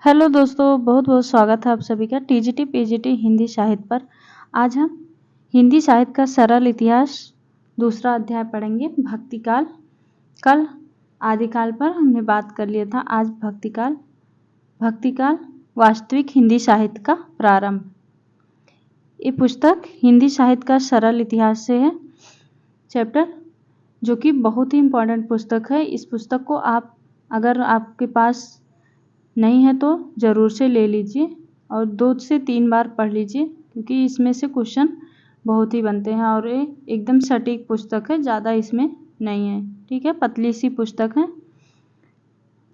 Hello दोस्तों, बहुत बहुत स्वागत है आप सभी का टीजीटी पीजीटी हिंदी साहित्य पर। आज हम हिंदी साहित्य का सरल इतिहास दूसरा अध्याय पढ़ेंगे, भक्तिकाल। कल आदिकाल पर हमने बात कर लिया था। आज भक्तिकाल वास्तविक हिंदी साहित्य का प्रारंभ। ये पुस्तक हिंदी साहित्य का सरल इतिहास से है चैप्टर, जो कि बहुत ही इम्पोर्टेंट पुस्तक है। इस पुस्तक को आप अगर आपके पास नहीं है तो ज़रूर से ले लीजिए और 2 से 3 बार पढ़ लीजिए, क्योंकि इसमें से क्वेश्चन बहुत ही बनते हैं और ये एकदम सटीक पुस्तक है, ज़्यादा इसमें नहीं है। ठीक है, पतली सी पुस्तक है।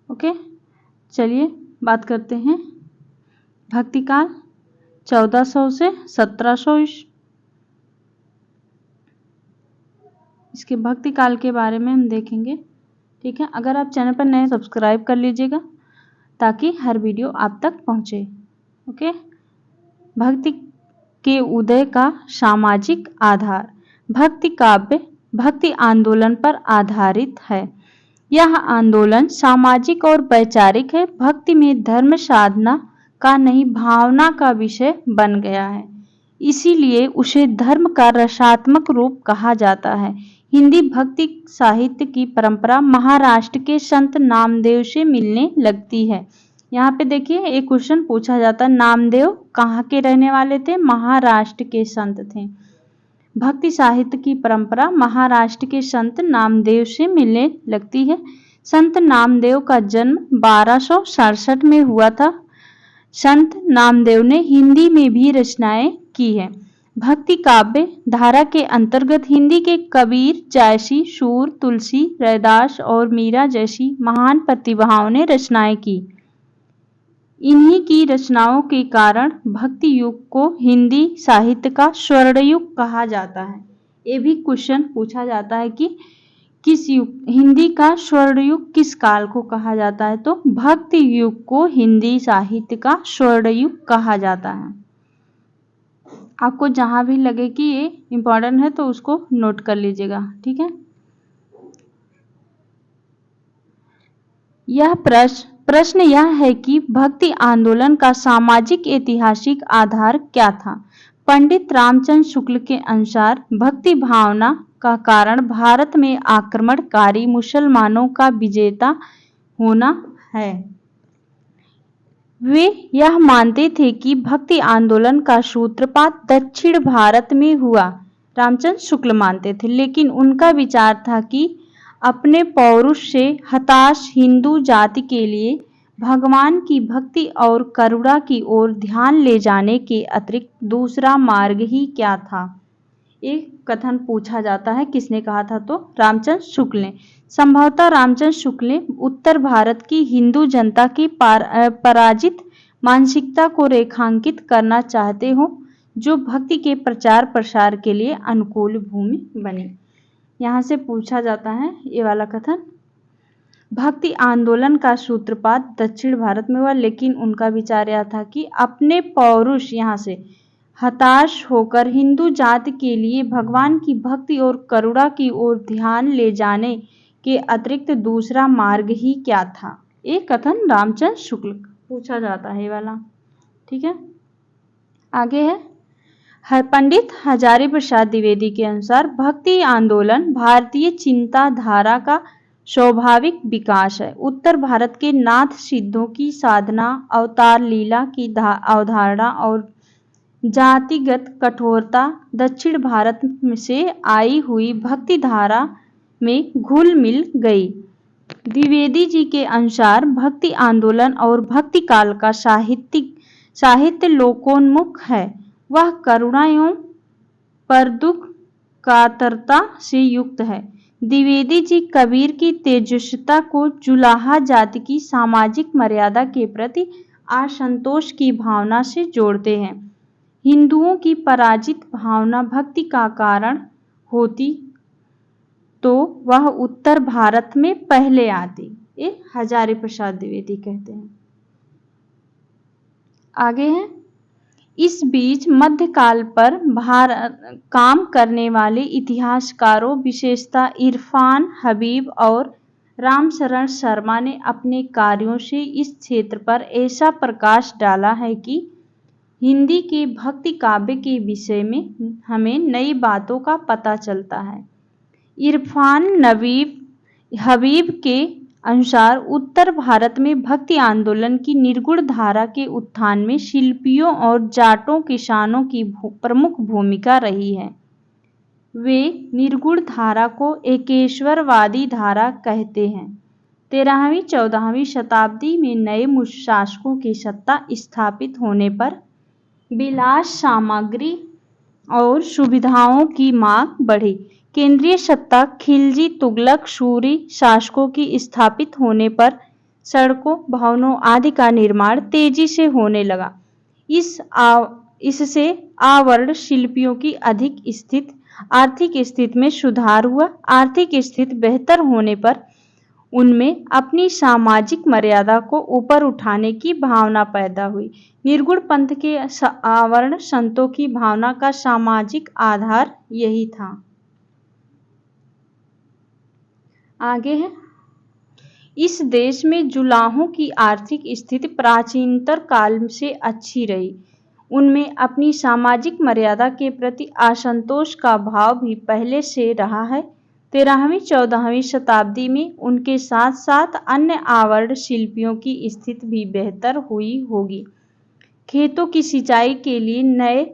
ओके, चलिए बात करते हैं। भक्तिकाल 1400 से 1700 इसके भक्तिकाल के बारे में हम देखेंगे। ठीक है, अगर आप चैनल पर नए सब्सक्राइब कर लीजिएगा ताकि हर वीडियो आप तक पहुंचे। ओके, भक्ति के उदय का सामाजिक आधार। भक्ति काव्य भक्ति आंदोलन पर आधारित है। यह आंदोलन सामाजिक और वैचारिक है। भक्ति में धर्म साधना का नहीं, भावना का विषय बन गया है, इसीलिए उसे धर्म का रसात्मक रूप कहा जाता है। हिंदी भक्ति साहित्य की परंपरा महाराष्ट्र के संत नामदेव से मिलने लगती है। यहाँ पे देखिए एक क्वेश्चन पूछा जाता है, नामदेव कहाँ के रहने वाले थे? महाराष्ट्र के संत थे। भक्ति साहित्य की परंपरा महाराष्ट्र के संत नामदेव से मिलने लगती है। संत नामदेव का जन्म 1267 में हुआ था। संत नामदेव ने हिंदी में भी रचनाएं की है। भक्ति काव्य धारा के अंतर्गत हिंदी के कबीर, जायसी, सूर, तुलसी, रैदास और मीरा जैसी महान प्रतिभाओं ने रचनाएं की। इन्हीं की रचनाओं के कारण भक्ति युग को हिंदी साहित्य का स्वर्ण युग कहा जाता है। ये भी क्वेश्चन पूछा जाता है कि किस युग, हिंदी का स्वर्ण युग किस काल को कहा जाता है? तो भक्ति युग को हिंदी साहित्य का स्वर्ण युग कहा जाता है। आपको जहां भी लगे कि ये इम्पोर्टेंट है तो उसको नोट कर लीजिएगा। ठीक है, यह प्रश्न यह है कि भक्ति आंदोलन का सामाजिक ऐतिहासिक आधार क्या था? पंडित रामचंद्र शुक्ल के अनुसार भक्ति भावना का कारण भारत में आक्रमणकारी मुसलमानों का विजेता होना है। वे यह मानते थे कि भक्ति आंदोलन का सूत्रपात दक्षिण भारत में हुआ। रामचंद्र शुक्ल मानते थे, लेकिन उनका विचार था कि अपने पौरुष से हताश हिंदू जाति के लिए भगवान की भक्ति और करुणा की ओर ध्यान ले जाने के अतिरिक्त दूसरा मार्ग ही क्या था? एक कथन पूछा जाता है, किसने कहा था? तो रामचंद्र शुक्ल ने। संभवतः रामचंद्र शुक्ल ने उत्तर भारत की हिंदू जनता की पराजित मानसिकता को रेखांकित करना चाहते हो, जो भक्ति के प्रचार प्रसार के लिए अनुकूल भूमि बनी। यहाँ से पूछा जाता है ये वाला कथन। भक्ति आंदोलन का सूत्रपात दक्षिण भारत में हुआ, लेकिन उनका विचार यह था कि अपने पौरुष यहाँ से हताश होकर हिंदू जाति के लिए भगवान की भक्ति और करुणा की ओर ध्यान ले जाने के अतिरिक्त दूसरा मार्ग ही क्या था? एक कथन रामचंद्र शुक्ल पूछा जाता है वाला। ठीक है, आगे है पंडित हजारी प्रसाद द्विवेदी के अनुसार भक्ति आंदोलन भारतीय चिंताधारा का स्वाभाविक विकास है। उत्तर भारत के नाथ सिद्धों की साधना, अवतार लीला की अवधारणा और जातिगत कठोरता दक्षिण भारत से आई हुई भक्ति धारा में घुल मिल गई। द्विवेदी जी के अनुसार भक्ति आंदोलन और भक्ति काल का साहित्य लोकोन्मुख है। वह करुणा एवं परदुख कातरता से युक्त है। द्विवेदी जी कबीर की तेजस्विता को जुलाहा जाति की सामाजिक मर्यादा के प्रति असंतोष की भावना से जोड़ते हैं। हिंदुओं की पराजित भावना भक्ति का कारण होती तो वह उत्तर भारत में पहले आती, ये हजारी प्रसाद द्विवेदी कहते हैं। आगे है, इस बीच मध्यकाल पर काम करने वाले इतिहासकारों, विशेषतः इरफान हबीब और रामशरण शर्मा ने अपने कार्यों से इस क्षेत्र पर ऐसा प्रकाश डाला है कि हिंदी के भक्ति काव्य के विषय में हमें नई बातों का पता चलता है। इरफान हबीब के अनुसार उत्तर भारत में भक्ति आंदोलन की निर्गुण धारा के उत्थान में शिल्पियों और जाटों किसानों की प्रमुख भूमिका रही है। वे निर्गुण धारा को एकेश्वरवादी धारा कहते हैं। 13वीं-14वीं शताब्दी में नए शासकों की सत्ता स्थापित होने पर विलास सामग्री और सुविधाओं की मांग बढ़ी। केंद्रीय सत्ता खिलजी तुगलक सूरी शासकों की स्थापित होने पर सड़कों, भवनों आदि का निर्माण तेजी से होने लगा। इससे आवरण शिल्पियों की आर्थिक स्थिति में सुधार हुआ। आर्थिक स्थिति बेहतर होने पर उनमें अपनी सामाजिक मर्यादा को ऊपर उठाने की भावना पैदा हुई। निर्गुण पंथ के आवरण संतों की भावना का सामाजिक आधार यही था। आगे है, इस देश में जुलाहों की आर्थिक स्थिति प्राचीनतर काल से अच्छी रही। उनमें अपनी सामाजिक मर्यादा के प्रति असंतोष का भाव भी पहले से रहा है। 13वीं-14वीं शताब्दी में उनके साथ साथ अन्य आवरण शिल्पियों की स्थिति भी बेहतर हुई होगी। खेतों की सिंचाई के लिए नए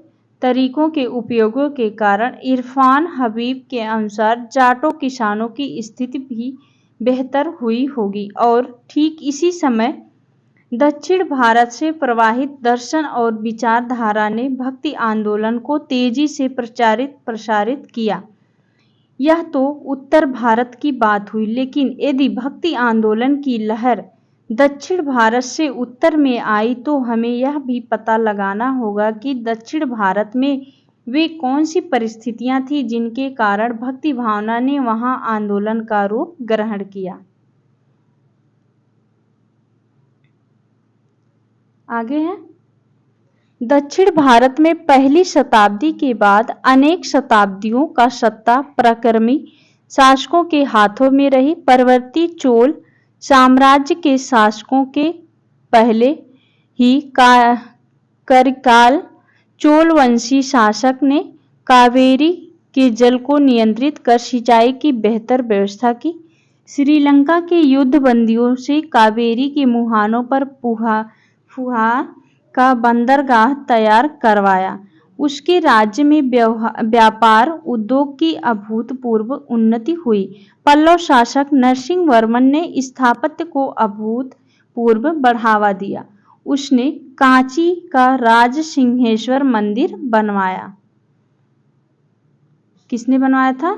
तरीकों के उपयोगों के कारण इरफान हबीब के अनुसार जाटों किसानों की स्थिति भी बेहतर हुई होगी। और ठीक इसी समय दक्षिण भारत से प्रवाहित दर्शन और विचारधारा ने भक्ति आंदोलन को तेजी से प्रसारित किया। यह तो उत्तर भारत की बात हुई, लेकिन यदि भक्ति आंदोलन की लहर दक्षिण भारत से उत्तर में आई तो हमें यह भी पता लगाना होगा कि दक्षिण भारत में वे कौन सी परिस्थितियां थीं जिनके कारण भक्ति भावना ने वहां आंदोलन का रूप ग्रहण किया। आगे है, दक्षिण भारत में पहली शताब्दी के बाद अनेक शताब्दियों का सत्ता पराक्रमी शासकों के हाथों में रही। परवर्ती चोल साम्राज्य के शासकों के पहले ही करिकाल चोलवंशी शासक ने कावेरी के जल को नियंत्रित कर सिंचाई की बेहतर व्यवस्था की। श्रीलंका के युद्धबंदियों से कावेरी के मुहानों पर फुहार का बंदरगाह तैयार करवाया। उसके राज्य में व्यापार उद्योग की अभूतपूर्व उन्नति हुई। पल्लव शासक नरसिंह वर्मन ने स्थापत्य को अभूतपूर्व बढ़ावा दिया। उसने कांची का राजसिंहेश्वर मंदिर बनवाया। किसने बनवाया था?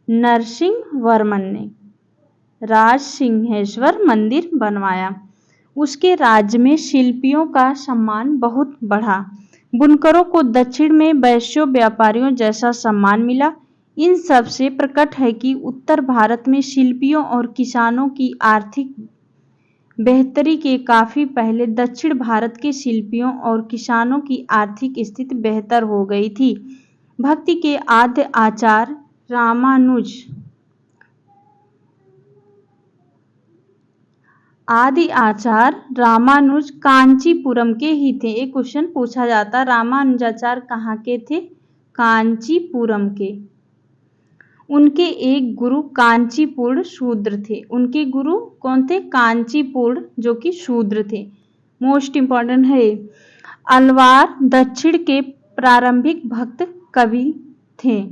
नरसिंह वर्मन ने राजसिंहेश्वर मंदिर बनवाया। उसके राज्य में शिल्पियों का सम्मान बहुत बढ़ा। बुनकरों को दक्षिण में वैश्यों व्यापारियों जैसा सम्मान मिला। इन सब से प्रकट है कि उत्तर भारत में शिल्पियों और किसानों की आर्थिक बेहतरी के काफी पहले दक्षिण भारत के शिल्पियों और किसानों की आर्थिक स्थिति बेहतर हो गई थी। भक्ति के आद्य आचार्य रामानुज कांचीपुरम के ही थे। एक क्वेश्चन पूछा जाता, रामानुजाचार्य कहाँ के थे? कांचीपुरम के। उनके एक गुरु कांचीपुर शूद्र थे। उनके गुरु कौन थे? कांचीपुर, जो कि शूद्र थे। मोस्ट इंपॉर्टेंट है। अलवार दक्षिण के प्रारंभिक भक्त कवि थे।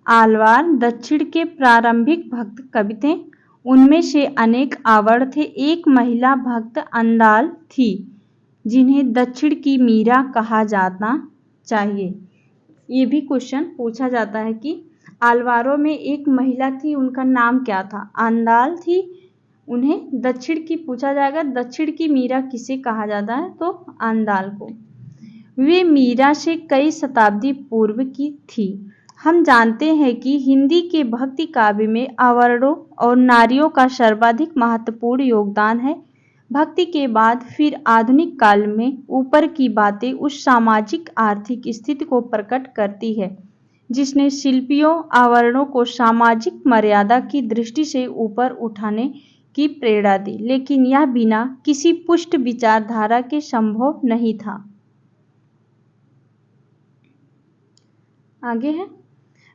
आलवार दक्षिण के प्रारंभिक भक्त कवि थे। उनमें से अनेक आवरण थे। एक महिला भक्त अंदाल थी, जिन्हें दक्षिण की मीरा कहा जाना चाहिए। ये भी क्वेश्चन पूछा जाता है कि आलवारों में एक महिला थी, उनका नाम क्या था? अंदाल थी। उन्हें दक्षिण की पूछा जाएगा, दक्षिण की मीरा किसे कहा जाता है? तो अंदाल को। वे मीरा से कई शताब्दी पूर्व की थी। हम जानते हैं कि हिंदी के भक्ति काव्य में अवर्णों और नारियों का सर्वाधिक महत्वपूर्ण योगदान है। भक्ति के बाद फिर आधुनिक काल में ऊपर की बातें उस सामाजिक आर्थिक स्थिति को प्रकट करती है जिसने शिल्पियों आवरणों को सामाजिक मर्यादा की दृष्टि से ऊपर उठाने की प्रेरणा दी, लेकिन यह बिना किसी पुष्ट विचारधारा के संभव नहीं था। आगे है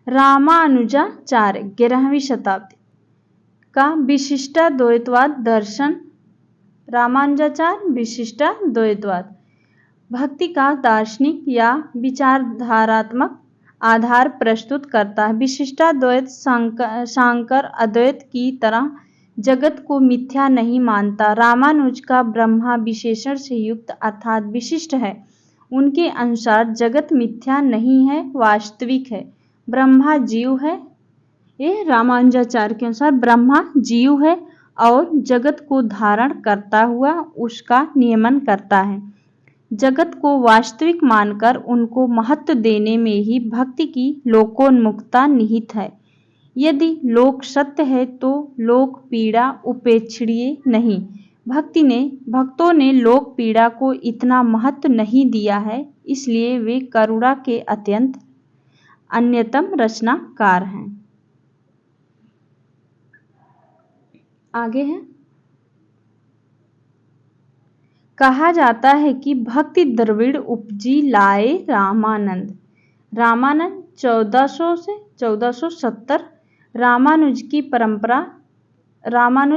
रामानुजाचार्य 11वीं शताब्दी का विशिष्टाद्वैतवाद दर्शन। रामानुजाचार्य विशिष्टाद्वैतवाद भक्ति का दार्शनिक या विचारधारात्मक आधार प्रस्तुत करता है। विशिष्टाद्वैत शांकर अद्वैत की तरह जगत को मिथ्या नहीं मानता। रामानुज का ब्रह्मा विशेषण से युक्त अर्थात विशिष्ट है। उनके अनुसार जगत मिथ्या नहीं है, वास्तविक है। ब्रह्मा जीव है। ये रामानुजाचार्य के अनुसार ब्रह्मा जीव है और जगत को धारण करता हुआ उसका नियमन करता है। जगत को वास्तविक मानकर उनको महत्व देने में ही भक्ति की लोकोन्मुखता निहित है। यदि लोक सत्य है तो लोक पीड़ा उपेक्षणीय नहीं। भक्तों ने लोक पीड़ा को इतना महत्व नहीं दिया है, इसलिए वे करुणा के अन्यतम रचनाकार हैं। आगे है कहा जाता है कि भक्ति द्रविड़ उपजी लाए रामानंद। रामानंद 1400 से 1470 रामानुज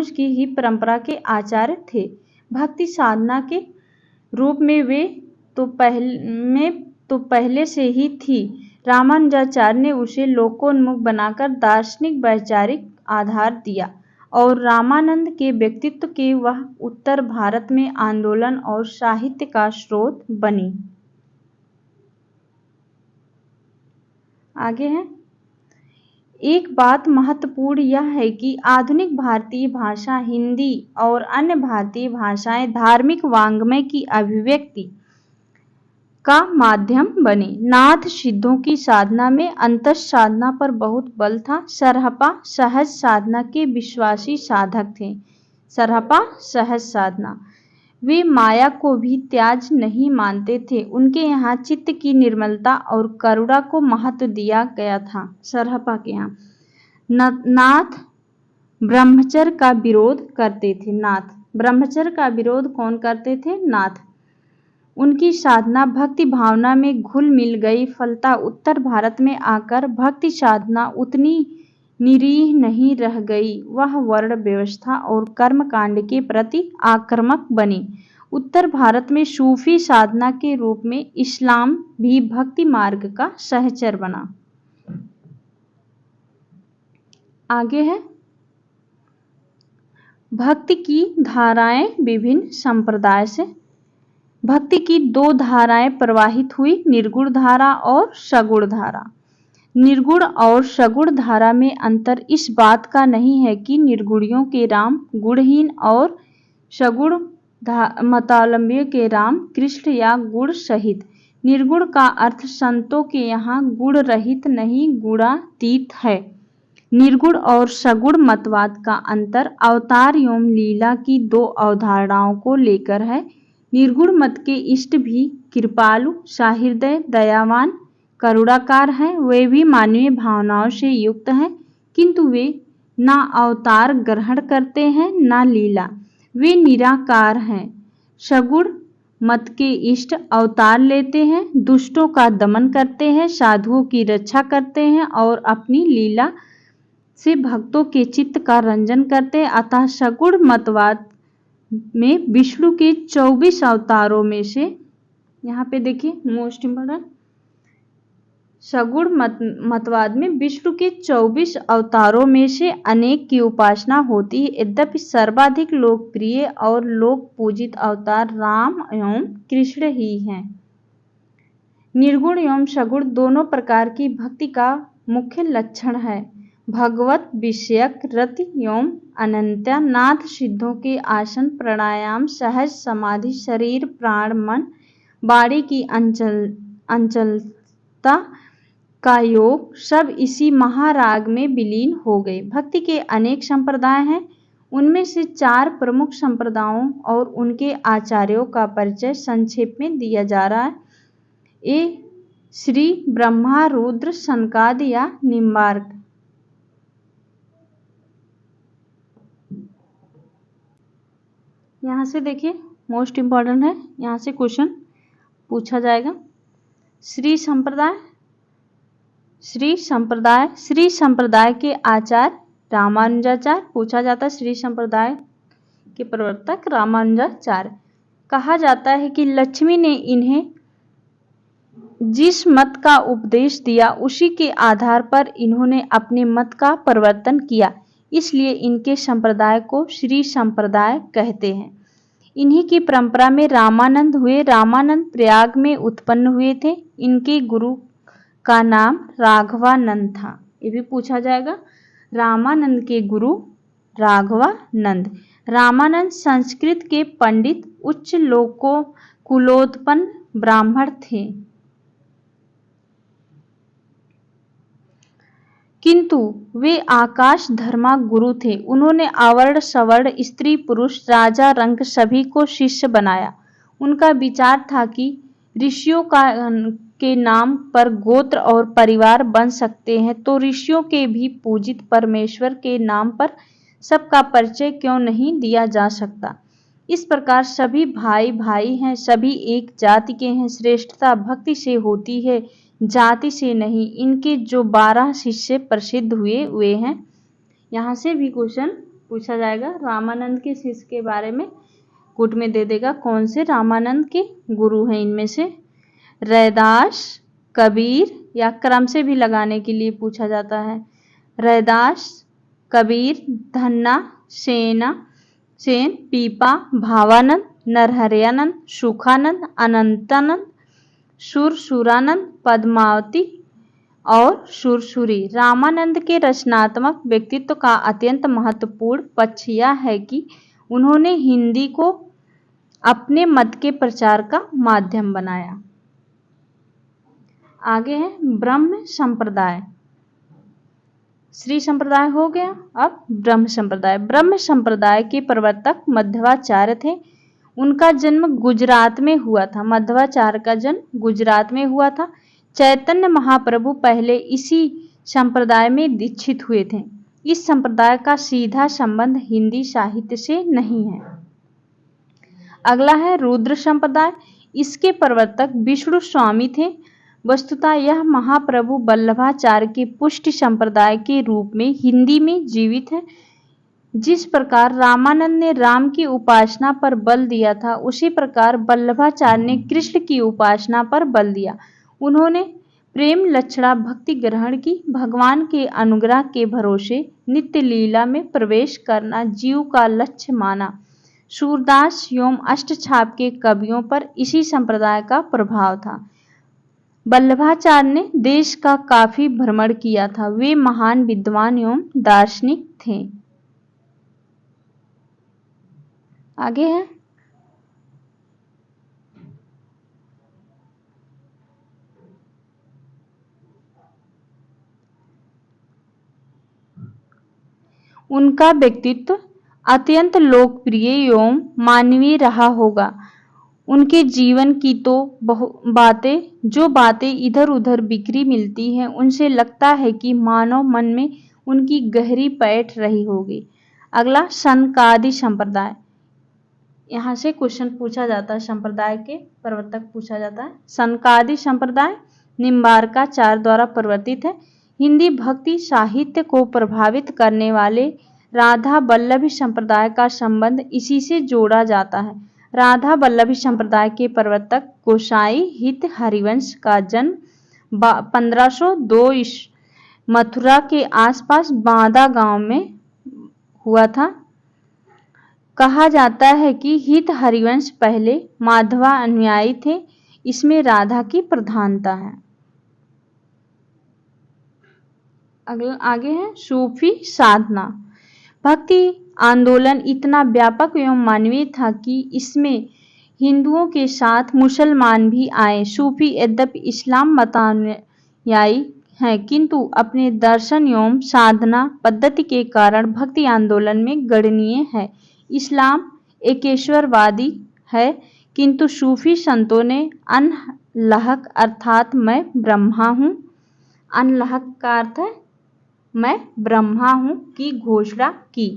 की ही परंपरा के आचार्य थे। भक्ति साधना के रूप में वे तो पहले से ही थी। रामानुजाचार्य ने उसे लोकोन्मुख बनाकर दार्शनिक वैचारिक आधार दिया और रामानंद के व्यक्तित्व के वह उत्तर भारत में आंदोलन और साहित्य का स्रोत बनी। आगे है एक बात महत्वपूर्ण यह है कि आधुनिक भारतीय भाषा हिंदी और अन्य भारतीय भाषाएं धार्मिक वाङ्मय की अभिव्यक्ति का माध्यम बने। नाथ सिद्धों की साधना में अंतस साधना पर बहुत बल था। सरहपा सहज साधना के विश्वासी साधक थे। सरहपा सहज साधना वे माया को भी त्याज नहीं मानते थे। उनके यहाँ चित्त की निर्मलता और करुणा को महत्व दिया गया था। सरहपा के यहाँ नाथ ब्रह्मचर्य का विरोध करते थे। नाथ ब्रह्मचर्य का विरोध कौन करते थे? नाथ। उनकी साधना भक्ति भावना में घुल मिल गई। फलता उत्तर भारत में आकर भक्ति साधना उतनी निरीह नहीं रह गई। वह वर्ण व्यवस्था और कर्म कांड के प्रति आक्रामक बनी। उत्तर भारत में सूफी साधना के रूप में इस्लाम भी भक्ति मार्ग का सहचर बना। आगे है भक्ति की धाराएं विभिन्न संप्रदाय से। भक्ति की दो धाराएं प्रवाहित हुई, निर्गुण धारा और सगुण धारा। निर्गुण और सगुण धारा में अंतर इस बात का नहीं है कि निर्गुणियों के राम गुणहीन और सगुण मतावलंबियों के राम कृष्ण या गुण सहित। निर्गुण का अर्थ संतों के यहाँ गुण रहित नहीं गुणातीत है। निर्गुण और सगुण मतवाद का अंतर अवतार एवं लीला की दो अवधारणाओं को लेकर है। निर्गुण मत के इष्ट भी कृपालु, सहृदय, दयावान, करुणाकार हैं। वे भी मानवीय भावनाओं से युक्त हैं, किंतु वे ना अवतार ग्रहण करते हैं ना लीला। वे निराकार हैं। सगुण मत के इष्ट अवतार लेते हैं, दुष्टों का दमन करते हैं, साधुओं की रक्षा करते हैं और अपनी लीला से भक्तों के चित्त का रंजन करते हैं। अतः सगुण मतवाद में विष्णु के 24 अवतारों में से, यहाँ पे देखिए मोस्ट इम्पोर्टेंट, सगुण मतवाद में विष्णु के 24 अवतारों में से अनेक की उपासना होती है। यद्यपि सर्वाधिक लोकप्रिय और लोक पूजित अवतार राम एवं कृष्ण ही हैं। निर्गुण एवं सगुण दोनों प्रकार की भक्ति का मुख्य लक्षण है। भगवत विषयक रति एवं अनन्यता, नाथ सिद्धों के आसन प्राणायाम, सहज समाधि, शरीर प्राण मन वाणी की अंचलता का योग सब इसी महाराग में विलीन हो गए। भक्ति के अनेक संप्रदाय हैं। उनमें से 4 प्रमुख संप्रदायों और उनके आचार्यों का परिचय संक्षेप में दिया जा रहा है। ये श्री ब्रह्मा, रुद्र, सनकादि या निम्बार्क। यहाँ से देखिए मोस्ट इम्पॉर्टेंट है, यहाँ से क्वेश्चन पूछा जाएगा। श्री संप्रदाय के आचार्य रामानुजाचार्य पूछा जाता है। श्री संप्रदाय के प्रवर्तक रामानुजाचार्य। कहा जाता है कि लक्ष्मी ने इन्हें जिस मत का उपदेश दिया उसी के आधार पर इन्होंने अपने मत का परिवर्तन किया, इसलिए इनके संप्रदाय को श्री संप्रदाय कहते हैं। इन्हीं की परंपरा में रामानंद हुए। रामानंद प्रयाग में उत्पन्न हुए थे। इनके गुरु का नाम राघवानंद था। ये भी पूछा जाएगा। रामानंद के गुरु राघवानंद। रामानंद संस्कृत के पंडित, उच्च लोकों कुलोत्पन्न ब्राह्मण थे, किंतु वे आकाश धर्मा गुरु थे। उन्होंने आवर्ण सवर्ण, स्त्री पुरुष, राजा रंक सभी को शिष्य बनाया। उनका विचार था कि ऋषियों के नाम पर गोत्र और परिवार बन सकते हैं, तो ऋषियों के भी पूजित परमेश्वर के नाम पर सबका परिचय क्यों नहीं दिया जा सकता। इस प्रकार सभी भाई भाई हैं, सभी एक जाति के हैं। श्रेष्ठता भक्ति से होती है, जाति से नहीं। इनके जो 12 शिष्य प्रसिद्ध हुए हैं, यहाँ से भी क्वेश्चन पूछा जाएगा। रामानंद के शिष्य के बारे में कूट में दे देगा कौन से रामानंद के गुरु हैं। इनमें से रैदास, कबीर, या क्रम से भी लगाने के लिए पूछा जाता है। रैदास, कबीर, धन्ना, सेन, पीपा, भावानंद, नरहरियानंद, सुखानंद, अनंतानंद, सुरसुरानंद, पद्मावती और सुरसुरी। रामानंद के रचनात्मक व्यक्तित्व का अत्यंत महत्वपूर्ण पक्ष यह है कि उन्होंने हिंदी को अपने मत के प्रचार का माध्यम बनाया। आगे है ब्रह्म संप्रदाय। श्री संप्रदाय हो गया, अब ब्रह्म संप्रदाय। ब्रह्म संप्रदाय के प्रवर्तक मध्वाचार्य थे। उनका जन्म गुजरात में हुआ था। मध्वाचार्य का जन्म गुजरात में हुआ था। चैतन्य महाप्रभु पहले इसी संप्रदाय में दीक्षित हुए थे। इस संप्रदाय का सीधा संबंध हिंदी साहित्य से नहीं है। अगला है रुद्र संप्रदाय। इसके प्रवर्तक विष्णु स्वामी थे। वस्तुतः यह महाप्रभु वल्लभाचार्य के पुष्टि संप्रदाय के रूप में हिंदी में जीवित है। जिस प्रकार रामानंद ने राम की उपासना पर बल दिया था, उसी प्रकार वल्लभाचार्य ने कृष्ण की उपासना पर बल दिया। उन्होंने प्रेम लक्षणा भक्ति ग्रहण की। भगवान के अनुग्रह के भरोसे नित्य लीला में प्रवेश करना जीव का लक्ष्य माना। सूरदास एवं अष्टछाप के कवियों पर इसी संप्रदाय का प्रभाव था। वल्लभाचार्य ने देश का काफी भ्रमण किया था। वे महान विद्वान एवं दार्शनिक थे। आगे है उनका व्यक्तित्व अत्यंत लोकप्रिय एवं मानवीय रहा होगा। उनके जीवन की तो जो बातें इधर उधर बिखरी मिलती हैं, उनसे लगता है कि मानव मन में उनकी गहरी पैठ रही होगी। अगला सनकादि संप्रदाय। यहाँ से क्वेश्चन पूछा जाता है, संप्रदाय के प्रवर्तक पूछा जाता है। सनकादि संप्रदाय निम्बार्काचार्य द्वारा प्रवर्तित है। हिंदी भक्ति साहित्य को प्रभावित करने वाले राधा वल्लभी संप्रदाय का संबंध इसी से जोड़ा जाता है। राधा वल्लभी संप्रदाय के प्रवर्तक गोसाई हित हरिवंश का जन्म 1502 मथुरा के आसपास बांदा गांव में हुआ था। कहा जाता है कि हित हरिवंश पहले माधवा अनुयायी थे। इसमें राधा की प्रधानता है। आगे है सूफी साधना। भक्ति आंदोलन इतना व्यापक एवं मानवीय था कि इसमें हिंदुओं के साथ मुसलमान भी आए। सूफी यद्यपि इस्लाम मतानुयायी हैं, किंतु अपने दर्शन एवं साधना पद्धति के कारण भक्ति आंदोलन में गणनीय है। इस्लाम एकेश्वरवादी है, किंतु सूफी संतों ने अनलहक अर्थात मैं ब्रह्मा हूँ, अनलहक का अर्थ है मैं ब्रह्मा हूँ की घोषणा की।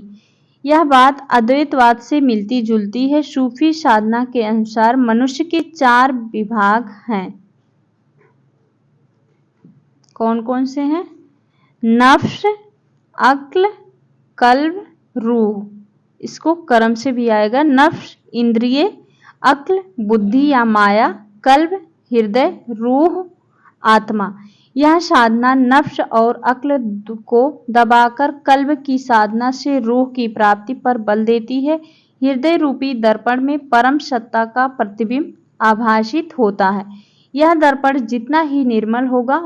यह बात अद्वैतवाद से मिलती जुलती है। सूफी साधना के अनुसार मनुष्य के 4 विभाग हैं। कौन कौन से हैं? नफ्स, अक्ल, कल्ब, रूह। इसको कर्म से भी आएगा। नफ्स इंद्रिय, अक्ल बुद्धि या माया, कल्ब हृदय, रूह आत्मा। यह साधना नफ्स और अक्ल को दबाकर कल्ब की साधना से रूह की प्राप्ति पर बल देती है। हृदय रूपी दर्पण में परम सत्ता का प्रतिबिंब आभासित होता है। यह दर्पण जितना ही निर्मल होगा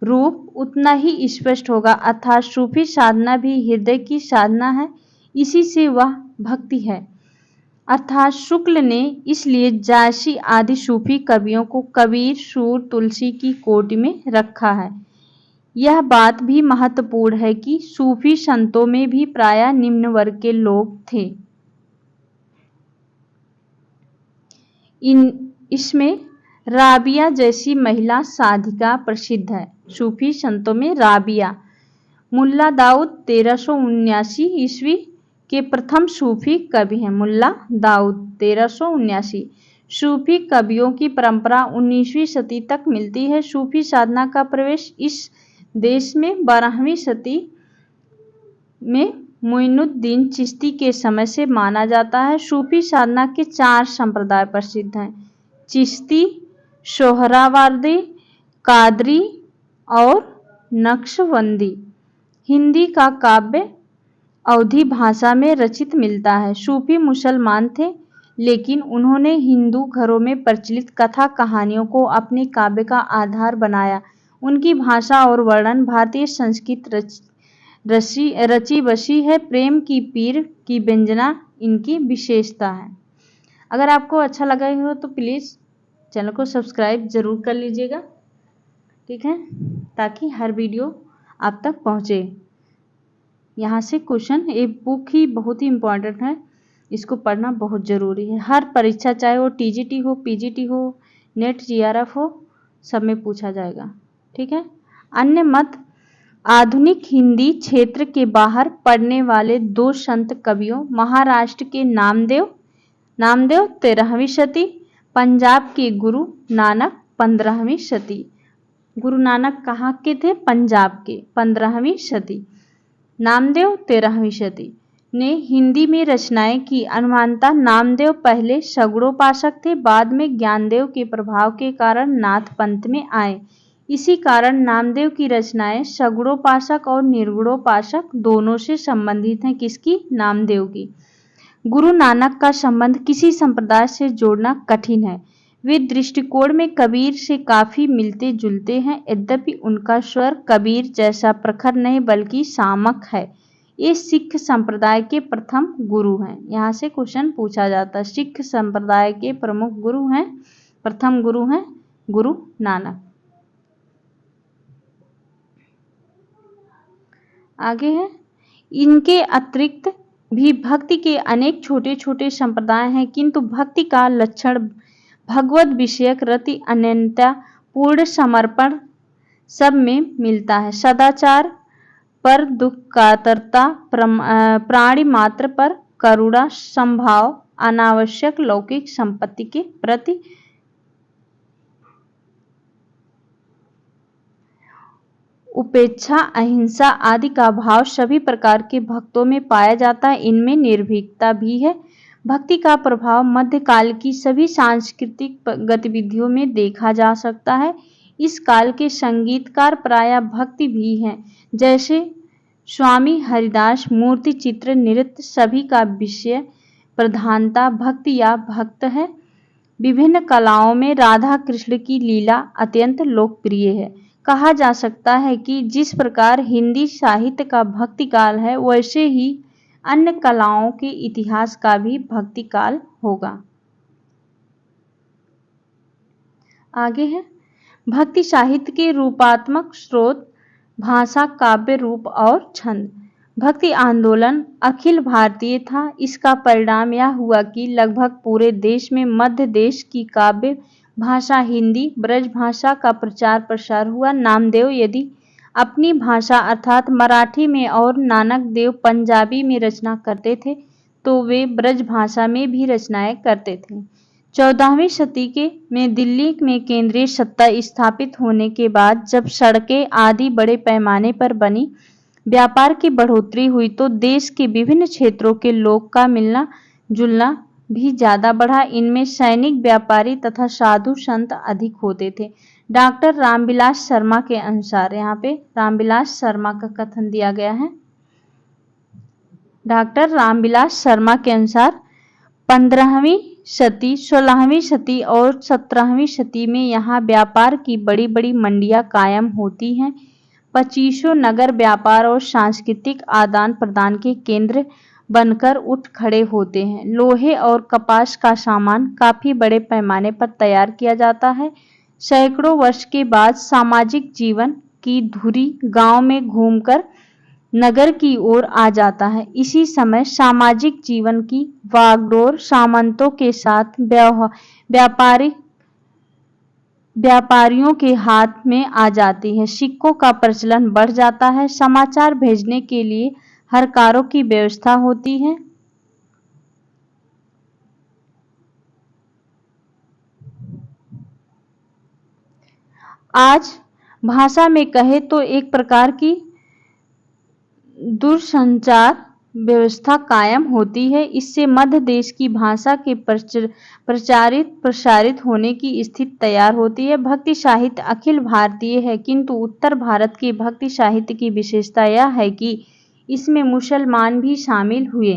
रूप उतना ही स्पष्ट होगा। अर्थात सूफी साधना भी हृदय की साधना है, इसी से वह भक्ति है। अर्थात शुक्ल ने इसलिए जायसी आदि सूफी कवियों को कबीर, सूर, तुलसी की कोटि में रखा है। यह बात भी महत्वपूर्ण है कि सूफी संतों में भी प्रायः निम्न वर्ग के लोग थे। इसमें राबिया जैसी महिला साधिका प्रसिद्ध है। सूफी संतों में राबिया, मुल्ला दाऊद 1379 ईस्वी के प्रथम सूफी कवि हैं। मुल्ला दाऊद 1379। सूफी कवियों की परंपरा 19वीं सदी तक मिलती है। सूफी साधना का प्रवेश इस देश में 12वीं सदी में मोइनुद्दीन चिश्ती के समय से माना जाता है। सूफी साधना के 4 संप्रदाय प्रसिद्ध हैं: चिश्ती, सोहरावर्दी, कादरी और नक्शबंदी। हिंदी का काव्य अवधी भाषा में रचित मिलता है। सूफी मुसलमान थे, लेकिन उन्होंने हिंदू घरों में प्रचलित कथा कहानियों को अपने काव्य का आधार बनाया। उनकी भाषा और वर्णन भारतीय संस्कृत रची बसी है। प्रेम की पीर की व्यंजना इनकी विशेषता है। अगर आपको अच्छा लगा हो तो प्लीज़ चैनल को सब्सक्राइब जरूर कर लीजिएगा, ठीक है, ताकि हर वीडियो आप तक पहुँचे। यहाँ से क्वेश्चन, ये बुक ही बहुत ही इम्पोर्टेंट है, इसको पढ़ना बहुत ज़रूरी है। हर परीक्षा, चाहे वो टीजीटी हो, पीजीटी हो, नेट जीआरएफ हो, सब में पूछा जाएगा, ठीक है। अन्य मत, आधुनिक हिंदी क्षेत्र के बाहर पढ़ने वाले 2 संत कवियों, महाराष्ट्र के नामदेव 13वीं शती, पंजाब के गुरु नानक 15वीं शती। गुरु नानक कहाँ के थे? पंजाब के, 15वीं शती। नामदेव 13वीं शती ने हिंदी में रचनाएं की। अनुमानतः नामदेव पहले सगुणोपासक थे, बाद में ज्ञानदेव के प्रभाव के कारण नाथ पंथ में आए। इसी कारण नामदेव की रचनाएं सगुणोपासक और निर्गुणोपासक दोनों से संबंधित हैं। किसकी? नामदेव की। गुरु नानक का संबंध किसी संप्रदाय से जोड़ना कठिन है। वे दृष्टिकोण में कबीर से काफी मिलते जुलते हैं, यद्यपि उनका स्वर कबीर जैसा प्रखर नहीं बल्कि सामक है। ये सिख संप्रदाय के प्रथम गुरु हैं। यहाँ से क्वेश्चन पूछा जाता है। सिख संप्रदाय के प्रमुख गुरु हैं, प्रथम गुरु हैं गुरु नानक। आगे है, इनके अतिरिक्त भी भक्ति के अनेक छोटे छोटे संप्रदाय हैं, किंतु भक्ति का लक्षण भगवत विषयक रति, अनन्यता, पूर्ण समर्पण सब में मिलता है। सदाचार पर दुख कातरता, प्राणी मात्र पर करुणा, संभाव, अनावश्यक लौकिक संपत्ति के प्रति उपेक्षा, अहिंसा आदि का भाव सभी प्रकार के भक्तों में पाया जाता है। इनमें निर्भीकता भी है। भक्ति का प्रभाव मध्यकाल की सभी सांस्कृतिक गतिविधियों में देखा जा सकता है। इस काल के संगीतकार प्रायः भक्ति भी हैं, जैसे स्वामी हरिदास। मूर्ति, चित्र, नृत्य सभी का विषय प्रधानता भक्ति या भक्त है। विभिन्न कलाओं में राधा कृष्ण की लीला अत्यंत लोकप्रिय है। कहा जा सकता है कि जिस प्रकार हिंदी साहित्य का भक्ति काल है, वैसे ही अन्य कलाओं के इतिहास का भी भक्ति काल होगा। आगे है, भक्ति साहित्य के रूपात्मक स्रोत, भाषा, काव्य रूप और छंद। भक्ति आंदोलन अखिल भारतीय था। इसका परिणाम यह हुआ कि लगभग पूरे देश में मध्य देश की काव्य भाषा हिंदी ब्रज भाषा का प्रचार प्रसार हुआ। नामदेव यदि अपनी भाषा अर्थात मराठी में और नानक देव पंजाबी में रचना करते थे तो वे ब्रज भाषा में भी रचनाएं करते थे। 14वीं शती में दिल्ली में केंद्रीय सत्ता स्थापित होने के बाद जब सड़कें आदि बड़े पैमाने पर बनी, व्यापार की बढ़ोतरी हुई तो देश के विभिन्न क्षेत्रों के लोग का मिलना जुलना भी ज्यादा बढ़ा। इनमें सैनिक, व्यापारी तथा साधु संत अधिक होते थे। डॉक्टर रामविलास शर्मा के अनुसार, यहाँ पे रामविलास शर्मा का कथन दिया गया है। डॉक्टर रामविलास शर्मा के अनुसार 15वीं शती, 16वीं शती और 17वीं शती में यहाँ व्यापार की बड़ी बड़ी मंडियां कायम होती हैं। 25 नगर व्यापार और सांस्कृतिक आदान प्रदान के केंद्र बनकर उठ खड़े होते हैं। लोहे और कपास का सामान काफी बड़े पैमाने पर तैयार किया जाता है। सैकड़ों वर्ष के बाद सामाजिक जीवन की धुरी गांव में घूमकर नगर की ओर आ जाता है। इसी समय सामाजिक जीवन की वागडोर सामंतों के साथ व्यापारियों के हाथ में आ जाती है। सिक्कों का प्रचलन बढ़ जाता है। समाचार भेजने के लिए हरकारों की व्यवस्था होती है। आज भाषा में कहे तो एक प्रकार की दूरसंचार व्यवस्था कायम होती है। इससे मध्य देश की भाषा के प्रसारित होने की स्थिति तैयार होती है। भक्ति साहित्य अखिल भारतीय है, किंतु उत्तर भारत के भक्ति साहित्य की विशेषता यह है कि इसमें मुसलमान भी शामिल हुए।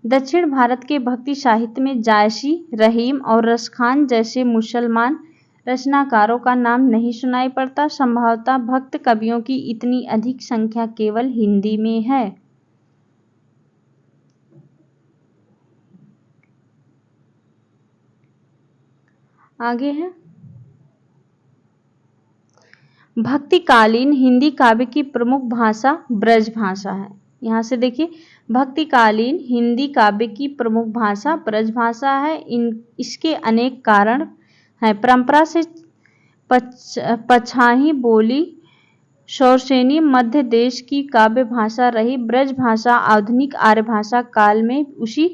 दक्षिण भारत के भक्ति साहित्य में जायसी, रहीम और रसखान जैसे मुसलमान रचनाकारों का नाम नहीं सुनाई पड़ता। संभवतः भक्त कवियों की इतनी अधिक संख्या केवल हिंदी में है। आगे है भक्तिकालीन हिंदी काव्य की प्रमुख भाषा ब्रज भाषा है। यहाँ से देखिए, भक्तिकालीन हिंदी काव्य की प्रमुख भाषा ब्रज भाषा है। इसके अनेक कारण हैं। परंपरा से पछाही बोली शौरसेनी मध्य देश की काव्य भाषा रही। ब्रज भाषा आधुनिक आर्य भाषा काल में उसी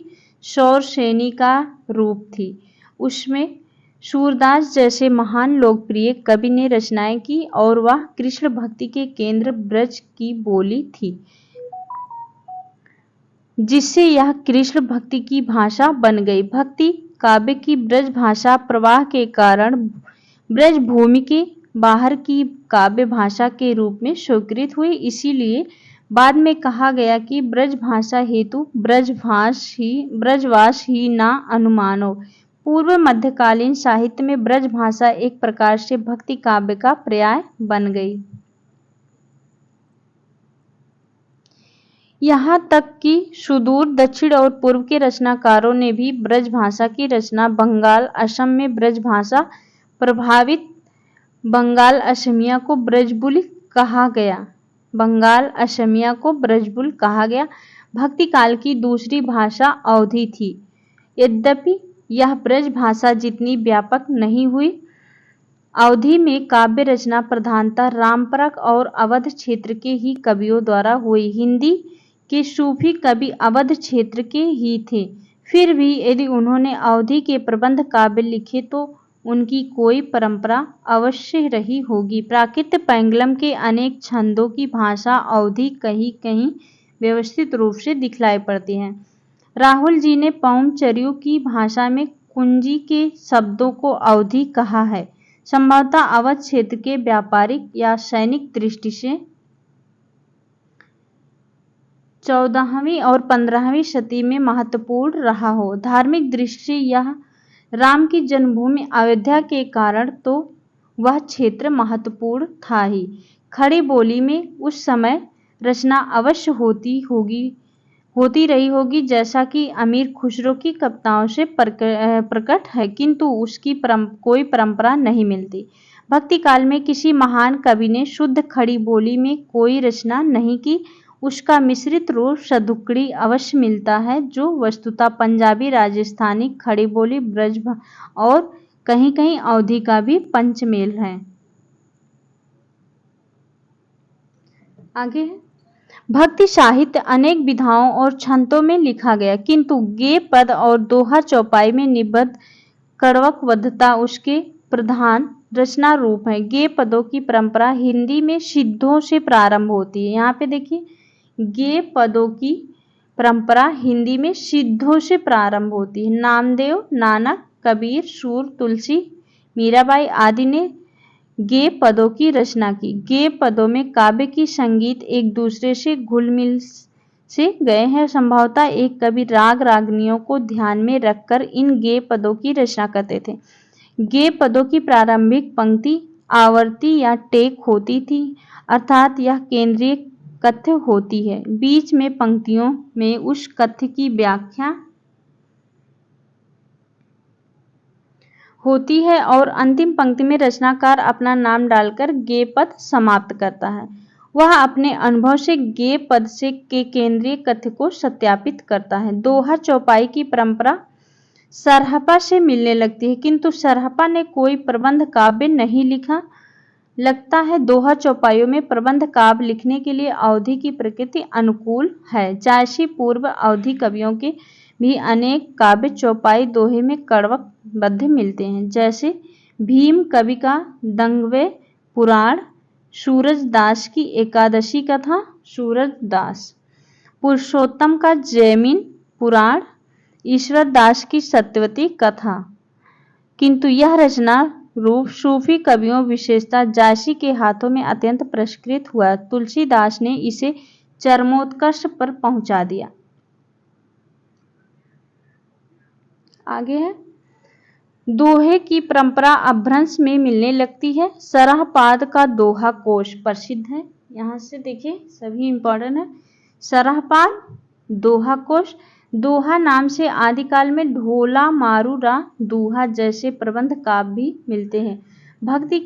शौरसेनी का रूप थी। उसमें सूरदास जैसे महान लोकप्रिय कवि ने रचनाएं की और वह कृष्ण भक्ति के केंद्र ब्रज की बोली थी, जिससे यह कृष्ण भक्ति की भाषा बन गई। भक्ति काव्य की ब्रज भाषा प्रवाह के कारण ब्रज भूमि के बाहर की काव्य भाषा के रूप में स्वीकृत हुई। इसीलिए बाद में कहा गया कि ब्रज भाषा हेतु ब्रजवास ही ना अनुमानो। पूर्व मध्यकालीन साहित्य में ब्रज भाषा एक प्रकार से भक्ति काव्य का पर्याय बन गई। यहाँ तक कि सुदूर दक्षिण और पूर्व के रचनाकारों ने भी ब्रज भाषा की रचना बंगाल, असम में ब्रज भाषा प्रभावित बंगाल असमिया को ब्रजबुल कहा गया। भक्ति काल की दूसरी भाषा अवधी थी। यद्यपि यह ब्रज भाषा जितनी व्यापक नहीं हुई। अवधी में काव्य रचना प्रधानतः रामपरक और अवध क्षेत्र के ही कवियों द्वारा हुई। हिंदी के सूफी कवि अवध क्षेत्र के ही थे। फिर भी यदि उन्होंने अवधी के प्रबंध काव्य लिखे तो उनकी कोई परंपरा अवश्य रही होगी। प्राकृत पैंगलम के अनेक छंदों की भाषा अवधी कहीं कहीं व्यवस्थित रूप से दिखलाई पड़ती है। राहुल जी ने पौमचरियों की भाषा में कुंजी के शब्दों को अवधी कहा है। संभवतः अवध क्षेत्र के व्यापारिक या सैनिक दृष्टि से 14वीं और 15वीं शती में महत्वपूर्ण रहा हो। धार्मिक दृष्टि से यह राम की जन्मभूमि अयोध्या के कारण तो वह क्षेत्र महत्वपूर्ण था ही। खड़ी बोली में उस समय रचना अवश्य होती रही होगी, जैसा कि अमीर खुसरो की कविताओं से प्रकट है, किंतु उसकी कोई परंपरा नहीं मिलती। भक्ति काल में किसी महान कवि ने शुद्ध खड़ी बोली में कोई रचना नहीं की। उसका मिश्रित रूप सदुक्कड़ी अवश्य मिलता है, जो वस्तुतः पंजाबी, राजस्थानी, खड़ी बोली, ब्रज और कहीं-कहीं अवधी का भी पंचमेल है। आगे है, भक्ति साहित्य अनेक विधाओं और छंदों में लिखा गया, किंतु गेय पद और दोहा चौपाई में निबद्ध कड़वकवद्धता उसके प्रधान रचना रूप है। गेय पदों की परंपरा हिंदी में सिद्धों से प्रारंभ होती है। यहाँ पे देखिए, गेय पदों की परंपरा हिंदी में सिद्धों से प्रारंभ होती है। नामदेव, नानक, कबीर, सूर, तुलसी, मीराबाई आदि ने गेय पदों की रचना की। गेय पदों में काव्य की संगीत एक दूसरे से घुल मिल से गए हैं। संभवतः एक कवि राग रागनियों को ध्यान में रखकर इन गेय पदों की रचना करते थे। गेय पदों की प्रारंभिक पंक्ति आवर्ती या टेक होती थी, अर्थात यह केंद्रीय कथ्य होती है। बीच में पंक्तियों में उस कथ्य की व्याख्या होती है और अंतिम पंक्ति में रचनाकार अपना नाम डालकर गेय पद समाप्त करता है। वह अपने अनुभव से गेय पद से के केंद्रीय कथ्य को सत्यापित करता है। दोहा चौपाई की परंपरा सरहपा से मिलने लगती है, किंतु सरहपा ने कोई प्रबंध काव्य नहीं लिखा। लगता है दोहा चौपाइयों में प्रबंध काव्य लिखने के लिए अवधि की प्रकृति अनुकूल है। जायसी पूर्व अवधि कवियों के भी अनेक काव्य चौपाई दोहे में कड़वकबद्ध मिलते हैं, जैसे भीम कवि का दंगवे पुराण, सूरजदास की एकादशी कथा, सूरजदास, पुरुषोत्तम का जैमिन पुराण, ईश्वरदास की सत्यवती कथा। किंतु यह रचना रूप सूफी कवियों विशेषतः जायसी के हाथों में अत्यंत परिष्कृत हुआ। तुलसीदास ने इसे चरमोत्कर्ष पर पहुंचा दिया। आगे है, दोहे की परंपरा अपभ्रंश में मिलने लगती है। सरहपाद का दोहा कोश प्रसिद्ध है। यहाँ से देखिए, सभी इंपॉर्टेंट है। सरहपाद दोहा कोश, दोहा नाम से आदिकाल में ढोला, मारूरा, दूहा जैसे प्रबंध काव्य भी मिलते हैं। भक्ति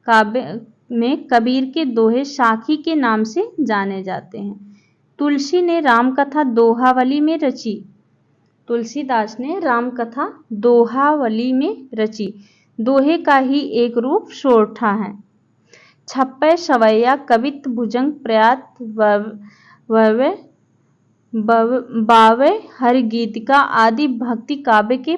काव्य में कबीर के दोहे साखी के नाम से जाने जाते हैं। तुलसी ने रामकथा दोहावली में रची। तुलसीदास ने रामकथा दोहावली में रची। दोहे का ही एक रूप सोरठा है। छप्पे, सवैया, कवित, भुजंग, प्रयात, बावे, हरिगीतिका आदि भक्ति काव्य के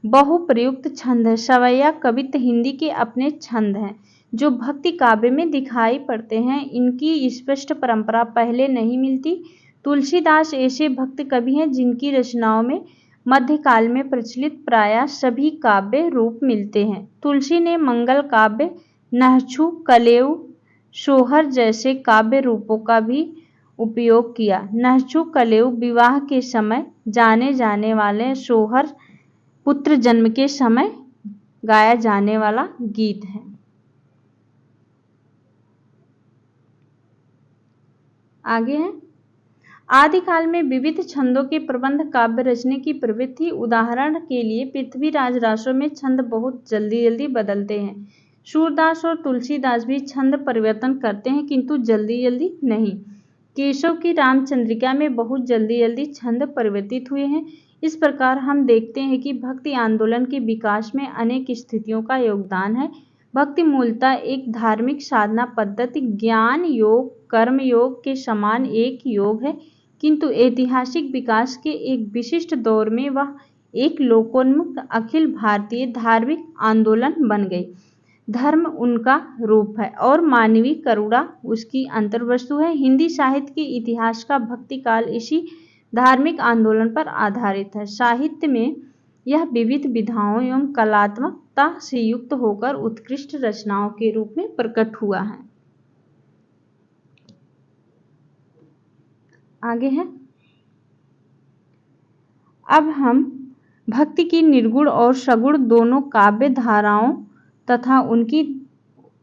बहुप्रयुक्त छंद है। सवैया कवित हिंदी के अपने छंद हैं जो भक्ति काव्य में दिखाई पड़ते हैं। इनकी स्पष्ट परंपरा पहले नहीं मिलती। तुलसीदास ऐसे भक्त कवि हैं जिनकी रचनाओं में मध्यकाल में प्रचलित प्रायः सभी काव्य रूप मिलते हैं। तुलसी ने मंगल काव्य, नहछु, कलेऊ, सोहर जैसे काव्य रूपों का भी उपयोग किया। नहछु कलेऊ विवाह के समय जाने जाने वाले, सोहर पुत्र जन्म के समय गाया जाने वाला गीत है। आगे है, आदिकाल में विविध छंदों के प्रबंध काव्य रचने की प्रवृत्ति। उदाहरण के लिए पृथ्वीराज रासों में छंद बहुत जल्दी जल्दी बदलते हैं। सूरदास और तुलसीदास भी छंद परिवर्तन करते हैं, किंतु जल्दी जल्दी नहीं। केशव की रामचंद्रिका में बहुत जल्दी जल्दी छंद परिवर्तित हुए हैं। इस प्रकार हम देखते हैं कि भक्ति आंदोलन के विकास में अनेक स्थितियों का योगदान है। भक्ति मूलतः एक धार्मिक साधना पद्धति, ज्ञान योग, कर्म योग के समान एक योग है, किंतु ऐतिहासिक विकास के एक विशिष्ट दौर में वह एक लोकोन्मुख अखिल भारतीय धार्मिक आंदोलन बन गई। धर्म उनका रूप है और मानवीय करुणा उसकी अंतर्वस्तु है। हिंदी साहित्य के इतिहास का भक्ति काल इसी धार्मिक आंदोलन पर आधारित है। साहित्य में यह विविध विधाओं एवं कलात्मकता से युक्त होकर उत्कृष्ट रचनाओं के रूप में प्रकट हुआ है। आगे है, अब हम भक्ति की निर्गुण और सगुण दोनों काव्य धाराओं तथा उनकी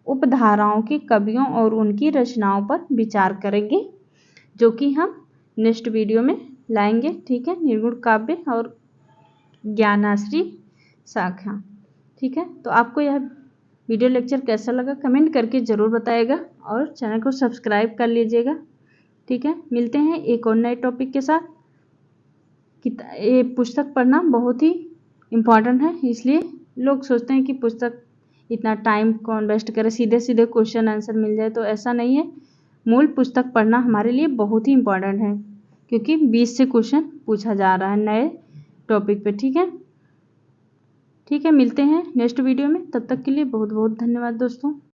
उपधाराओं के कवियों और उनकी रचनाओं पर विचार करेंगे, जो कि हम नेक्स्ट वीडियो में लाएंगे। ठीक है, निर्गुण काव्य और ज्ञानाश्री शाखा। ठीक है, तो आपको यह वीडियो लेक्चर कैसा लगा कमेंट करके ज़रूर बताइएगा और चैनल को सब्सक्राइब कर लीजिएगा। ठीक है, मिलते हैं एक और नए टॉपिक के साथ। ये पुस्तक पढ़ना बहुत ही इम्पॉर्टेंट है, इसलिए लोग सोचते हैं कि पुस्तक इतना टाइम कौन वेस्ट करे, सीधे सीधे क्वेश्चन आंसर मिल जाए, तो ऐसा नहीं है। मूल पुस्तक पढ़ना हमारे लिए बहुत ही इम्पॉर्टेंट है, क्योंकि 20 से क्वेश्चन पूछा जा रहा है नए टॉपिक पे। ठीक है, ठीक है, मिलते हैं नेक्स्ट वीडियो में। तब तक के लिए बहुत बहुत धन्यवाद दोस्तों।